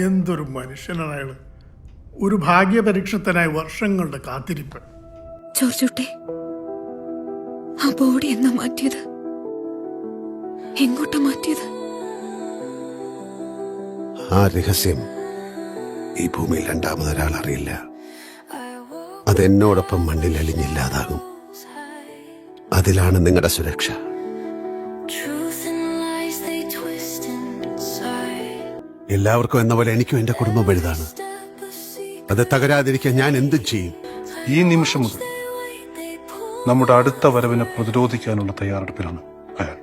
എന്തൊരു മനുഷ്യനാണ് അയാള്. ഒരു ഭാഗ്യപരീക്ഷത്തിനായി വർഷങ്ങളുടെ കാത്തിരിപ്പ്. ജോർജുട്ടെ, ആ ബോഡി എന്നാ മാറ്റിയത്? എങ്ങോട്ടാ മാറ്റിയത്? ആ രഹസ്യം ഈ ഭൂമിയിൽ രണ്ടാമതൊരാൾ അറിയില്ല. അതെന്നോടൊപ്പം മണ്ണിൽ അലിഞ്ഞില്ലാതാകും. അതിലാണ് നിങ്ങളുടെ സുരക്ഷ. എല്ലാവർക്കും എന്ന പോലെ എനിക്കും എന്റെ കുടുംബം വലുതാണ്. അത് തകരാതിരിക്കാൻ ഞാൻ എന്തും ചെയ്യും. ഈ നിമിഷം മുതൽ നമ്മുടെ അടുത്ത വരവിനെ പ്രതിരോധിക്കാനുള്ള തയ്യാറെടുപ്പിലാണ് അയാൾ.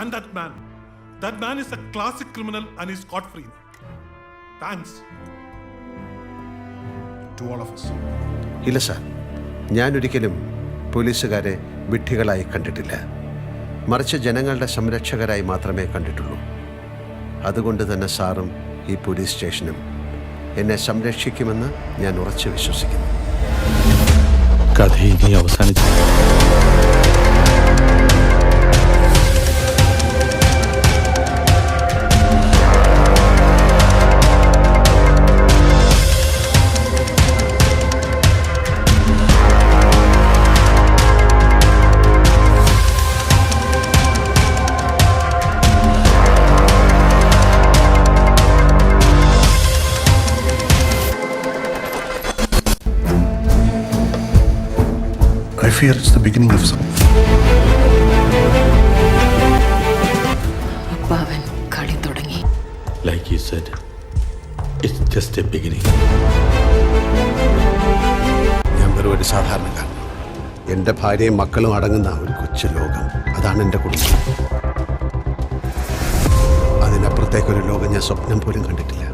And that man is a classic criminal and is scot free. Thanks to all of us. ഇല്ല സാർ, ഞാനൊരിക്കലും പോലീസുകാരെ വിഡ്ഢികളായി കണ്ടിട്ടില്ല. മറിച്ച് ജനങ്ങളുടെ സംരക്ഷകരായി മാത്രമേ കണ്ടിട്ടുള്ളൂ. അതുകൊണ്ട് തന്നെ സാറും ഈ പോലീസ് സ്റ്റേഷനും എന്നെ സംരക്ഷിക്കുമെന്ന് ഞാൻ ഉറച്ചു വിശ്വസിക്കുന്നു. കഥ ഇനി അവസാനിച്ചു. I fear it's the beginning of something. അപ്പാവൻ കളി തുടങ്ങി. Like you said, it's just a beginning. ഞാൻ വെറും ഒരു സാധാരണക്കാരൻ. എൻ്റെ ഭാര്യയും മക്കളും അടങ്ങുന്ന ഒരു കൊച്ചു ലോകം, അതാണ് എൻ്റെ കുടുംബം. അതിനപ്പുറത്തേക്കൊരു ലോകം ഞാൻ സ്വപ്നം പോലും കണ്ടിട്ടില്ല.